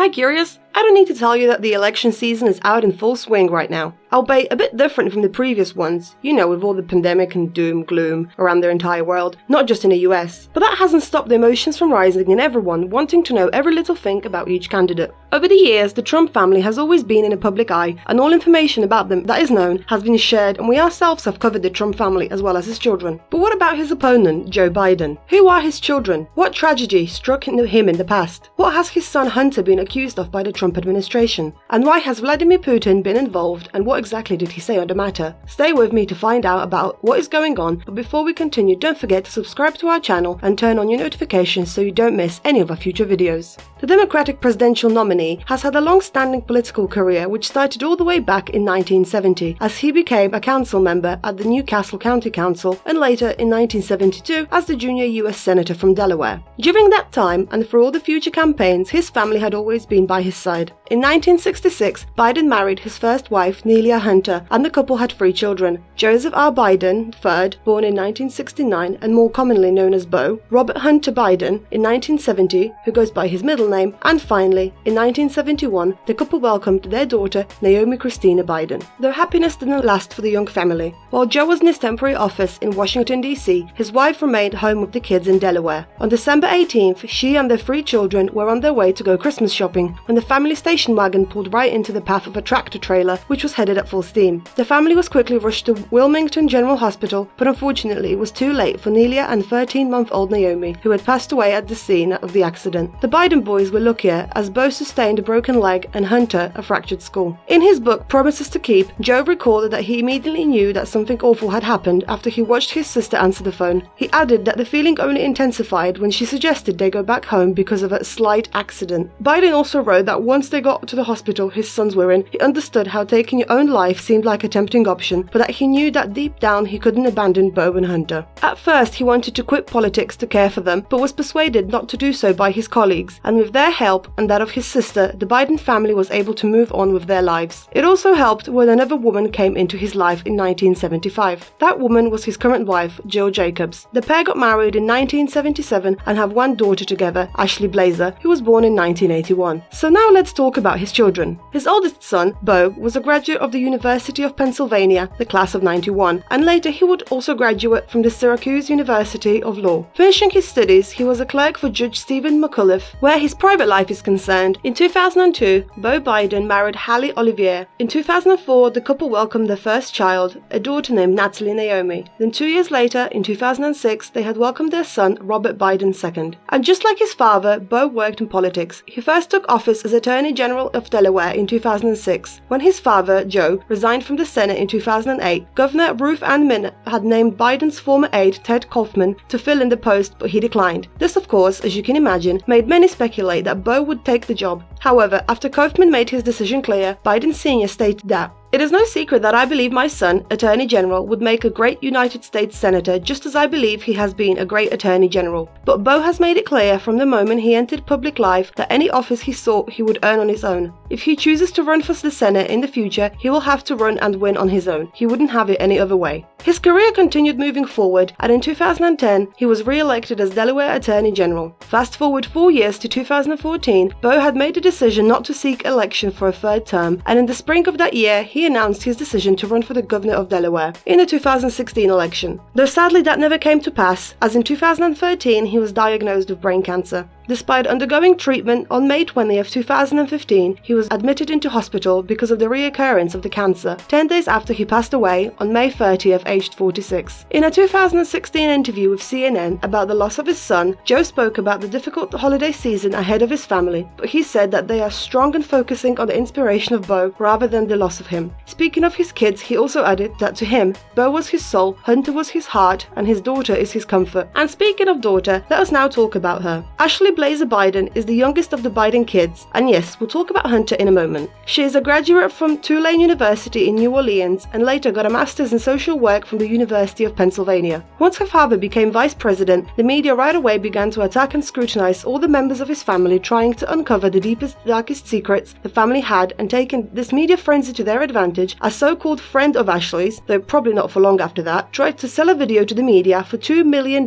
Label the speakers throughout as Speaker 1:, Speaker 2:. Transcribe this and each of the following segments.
Speaker 1: I curious? I don't need to tell you that the election season is out in full swing right now. Albeit a bit different from the previous ones, with all the pandemic and doom gloom around their entire world, not just in the US. But that hasn't stopped the emotions from rising in everyone wanting to know every little thing about each candidate. Over the years, the Trump family has always been in the public eye, and all information about them that is known has been shared, and we ourselves have covered the Trump family as well as his children. But what about his opponent, Joe Biden? Who are his children? What tragedy struck him in the past? What has his son Hunter been accused of by the Trump administration? And why has Vladimir Putin been involved, and what exactly did he say on the matter? Stay with me to find out about what is going on, but before we continue, don't forget to subscribe to our channel and turn on your notifications so you don't miss any of our future videos. The Democratic presidential nominee has had a long-standing political career which started all the way back in 1970 as he became a council member at the Newcastle County Council and later in 1972 as the junior US Senator from Delaware. During that time and for all the future campaigns, his family had always been by his side. In 1966, Biden married his first wife, Nelia Hunter, and the couple had 3 children: Joseph R. Biden III, born in 1969 and more commonly known as Beau, Robert Hunter Biden in 1970, who goes by his middle name, and finally, in 1971, the couple welcomed their daughter, Naomi Christina Biden. Their happiness didn't last for the young family. While Joe was in his temporary office in Washington, D.C., his wife remained home with the kids in Delaware. On December 18th, she and their 3 children were on their way to go Christmas shopping when the family station wagon pulled right into the path of a tractor trailer which was headed at full steam. The family was quickly rushed to Wilmington General Hospital, but unfortunately it was too late for Nelia and 13-month-old Naomi, who had passed away at the scene of the accident. The Biden boys were luckier as Beau sustained a broken leg and Hunter a fractured skull. In his book Promises to Keep, Joe recalled that he immediately knew that something awful had happened after he watched his sister answer the phone. He added that the feeling only intensified when she suggested they go back home because of a slight accident. Biden also wrote that once they got to the hospital his sons were in, he understood how taking your own life seemed like a tempting option, but that he knew that deep down he couldn't abandon Beau and Hunter. At first he wanted to quit politics to care for them, but was persuaded not to do so by his colleagues, and with their help and that of his sister, the Biden family was able to move on with their lives. It also helped when another woman came into his life in 1975. That woman was his current wife, Jill Jacobs. The pair got married in 1977 and have one daughter together, Ashely Blazer, who was born in 1981. So now let's talk about his children. His oldest son, Beau, was a graduate of the University of Pennsylvania, the class of 91, and later he would also graduate from the Syracuse University of Law. Finishing his studies, he was a clerk for Judge Stephen McAuliffe. Where his private life is concerned, in 2002, Beau Biden married Hallie Olivier. In 2004, the couple welcomed their first child, a daughter named Natalie Naomi. Then 2 years later, in 2006, they had welcomed their son, Robert Biden II. And just like his father, Beau worked in politics. He first took office as Attorney General of Delaware in 2006. When his father, Joe, resigned from the Senate in 2008, Governor Ruth Ann Minna had named Biden's former aide, Ted Kaufman, to fill in the post, but he declined. This, of course, as you can imagine, made many speculate that Beau would take the job. However, after Kaufman made his decision clear, Biden Sr. stated that, "It is no secret that I believe my son, Attorney General, would make a great United States Senator just as I believe he has been a great Attorney General. But Beau has made it clear from the moment he entered public life that any office he sought he would earn on his own. If he chooses to run for the Senate in the future, he will have to run and win on his own. He wouldn't have it any other way." His career continued moving forward, and in 2010, he was re-elected as Delaware Attorney General. Fast forward 4 years to 2014, Beau had made a decision not to seek election for a 3rd term, and in the spring of that year, he announced his decision to run for the governor of Delaware in the 2016 election. Though sadly that never came to pass, as in 2013 he was diagnosed with brain cancer. Despite undergoing treatment, on May 20th, 2015, he was admitted into hospital because of the reoccurrence of the cancer, 10 days after he passed away on May 30th, aged 46. In a 2016 interview with CNN about the loss of his son, Joe spoke about the difficult holiday season ahead of his family, but he said that they are strong and focusing on the inspiration of Beau rather than the loss of him. Speaking of his kids, he also added that to him, Beau was his soul, Hunter was his heart, and his daughter is his comfort. And speaking of daughter, let us now talk about her. Ashely Blazer Biden is the youngest of the Biden kids, and yes, we'll talk about Hunter in a moment. She is a graduate from Tulane University in New Orleans and later got a master's in social work from the University of Pennsylvania. Once her father became vice president, the media right away began to attack and scrutinize all the members of his family, trying to uncover the deepest, darkest secrets the family had, and taking this media frenzy to their advantage. A so-called friend of Ashely's, though probably not for long after that, tried to sell a video to the media for $2 million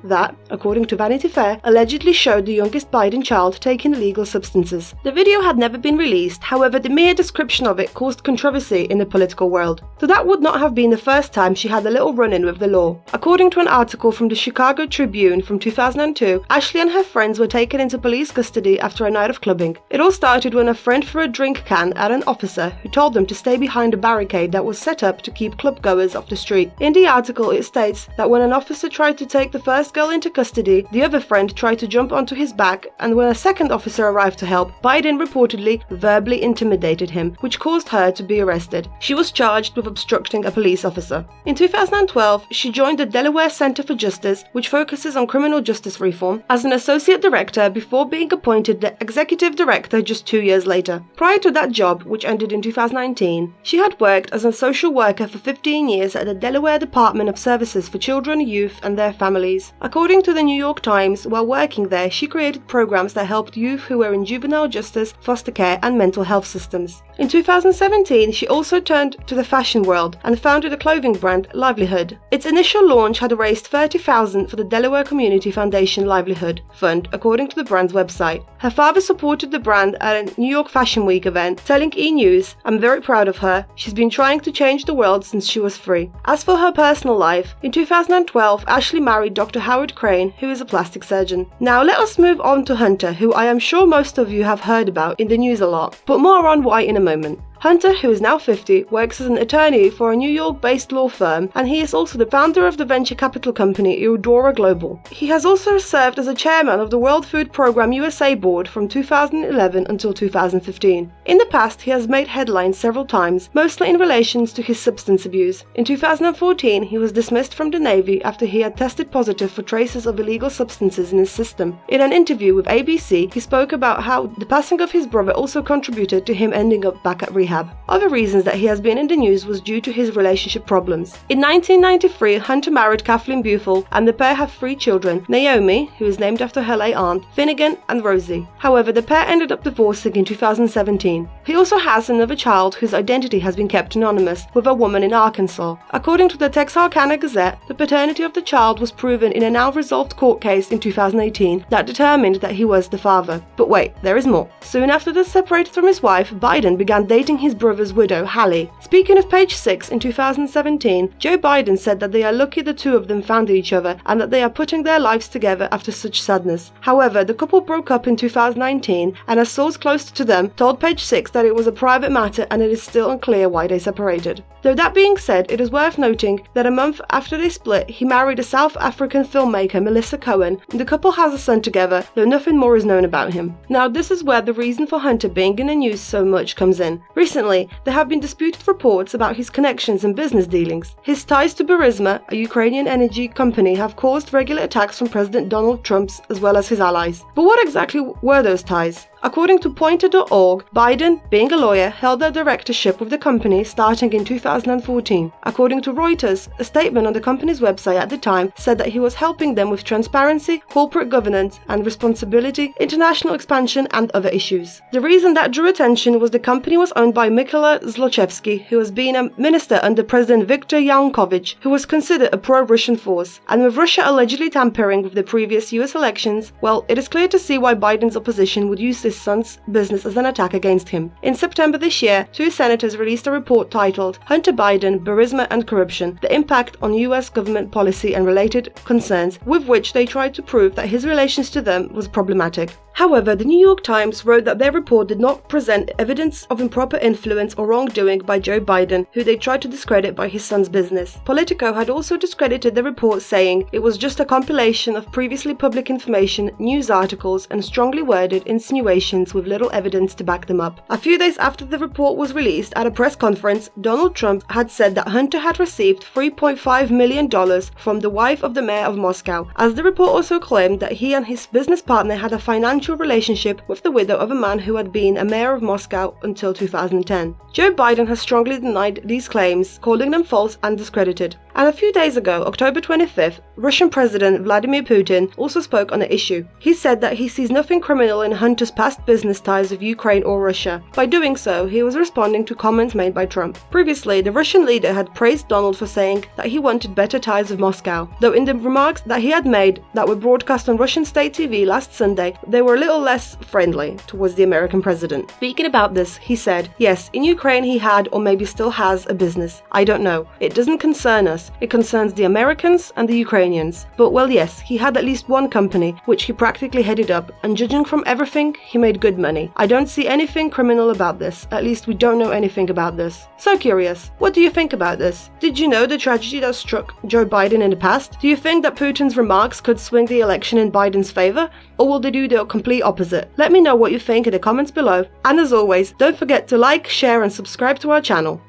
Speaker 1: that, according to Vanity Fair, allegedly showed showed the youngest Biden child taking illegal substances. The video had never been released, however the mere description of it caused controversy in the political world. So that would not have been the first time she had a little run-in with the law. According to an article from the Chicago Tribune from 2002, Ashely and her friends were taken into police custody after a night of clubbing. It all started when a friend threw a drink can at an officer who told them to stay behind a barricade that was set up to keep clubgoers off the street. In the article it states that when an officer tried to take the first girl into custody, the other friend tried to jump onto his back, and when a second officer arrived to help, Biden reportedly verbally intimidated him, which caused her to be arrested. She was charged with obstructing a police officer. In 2012, she joined the Delaware Center for Justice, which focuses on criminal justice reform, as an associate director before being appointed the executive director just 2 years later. Prior to that job, which ended in 2019, she had worked as a social worker for 15 years at the Delaware Department of Services for Children, Youth, and their Families. According to the New York Times, while working there, she created programs that helped youth who were in juvenile justice, foster care, and mental health systems. In 2017, she also turned to the fashion world and founded a clothing brand, Livelihood. Its initial launch had raised $30,000 for the Delaware Community Foundation Livelihood Fund, according to the brand's website. Her father supported the brand at a New York Fashion Week event, telling E! News, "I'm very proud of her. She's been trying to change the world since she was 3. As for her personal life, in 2012, Ashely married Dr. Howard Crane, who is a plastic surgeon. Now let us move on to Hunter, who I am sure most of you have heard about in the news a lot, but more on why in a moment. Hunter, who is now 50, works as an attorney for a New York-based law firm, and he is also the founder of the venture capital company Eudora Global. He has also served as a chairman of the World Food Program USA board from 2011 until 2015. In the past, he has made headlines several times, mostly in relation to his substance abuse. In 2014, he was dismissed from the Navy after he had tested positive for traces of illegal substances in his system. In an interview with ABC, he spoke about how the passing of his brother also contributed to him ending up back at rehab. Other reasons that he has been in the news was due to his relationship problems. In 1993, Hunter married Kathleen Buffel, and the pair have 3 children, Naomi, who is named after her late aunt, Finnegan, and Rosie. However, the pair ended up divorcing in 2017. He also has another child whose identity has been kept anonymous, with a woman in Arkansas. According to the Texarkana Gazette, the paternity of the child was proven in a now-resolved court case in 2018 that determined that he was the father. But wait, there is more. Soon after they separated from his wife, Biden began dating his brother's widow, Hallie. Speaking of Page 6 in 2017, Joe Biden said that they are lucky the two of them found each other and that they are putting their lives together after such sadness. However, the couple broke up in 2019, and a source close to them told Page 6 that it was a private matter and it is still unclear why they separated. Though that being said, it is worth noting that a month after they split, he married a South African filmmaker, Melissa Cohen, and the couple has a son together, though nothing more is known about him. Now, this is where the reason for Hunter being in the news so much comes in. Recently, there have been disputed reports about his connections and business dealings. His ties to Burisma, a Ukrainian energy company, have caused regular attacks from President Donald Trump as well as his allies. But what exactly were those ties? According to Pointer.org, Biden, being a lawyer, held a directorship with the company starting in 2014. According to Reuters, a statement on the company's website at the time said that he was helping them with transparency, corporate governance and responsibility, international expansion and other issues. The reason that drew attention was the company was owned by Mykola Zlochevsky, who has been a minister under President Viktor Yanukovych, who was considered a pro-Russian force. And with Russia allegedly tampering with the previous US elections, well, it is clear to see why Biden's opposition would use this son's business as an attack against him. In September this year, 2 senators released a report titled Hunter Biden, Burisma and Corruption, the Impact on US Government Policy and Related Concerns, with which they tried to prove that his relations to them was problematic. However, the New York Times wrote that their report did not present evidence of improper influence or wrongdoing by Joe Biden, who they tried to discredit by his son's business. Politico had also discredited the report, saying it was just a compilation of previously public information, news articles, and strongly worded insinuations with little evidence to back them up. A few days after the report was released, at a press conference, Donald Trump had said that Hunter had received $3.5 million from the wife of the mayor of Moscow, as the report also claimed that he and his business partner had a financial relationship with the widow of a man who had been a mayor of Moscow until 2010. Joe Biden has strongly denied these claims, calling them false and discredited. And a few days ago, October 25th, Russian President Vladimir Putin also spoke on the issue. He said that he sees nothing criminal in Hunter's past last business ties with Ukraine or Russia. By doing so, he was responding to comments made by Trump. Previously, the Russian leader had praised Donald for saying that he wanted better ties with Moscow, though in the remarks that he had made that were broadcast on Russian state TV last Sunday, they were a little less friendly towards the American president. Speaking about this, he said, "Yes, in Ukraine he had or maybe still has a business. I don't know. It doesn't concern us. It concerns the Americans and the Ukrainians. But well, yes, he had at least one company, which he practically headed up, and judging from everything, he made good money. I don't see anything criminal about this. At least we don't know anything about this." So curious, what do you think about this? Did you know the tragedy that struck Joe Biden in the past? Do you think that Putin's remarks could swing the election in Biden's favor? Or will they do the complete opposite? Let me know what you think in the comments below. And as always, don't forget to like, share and subscribe to our channel.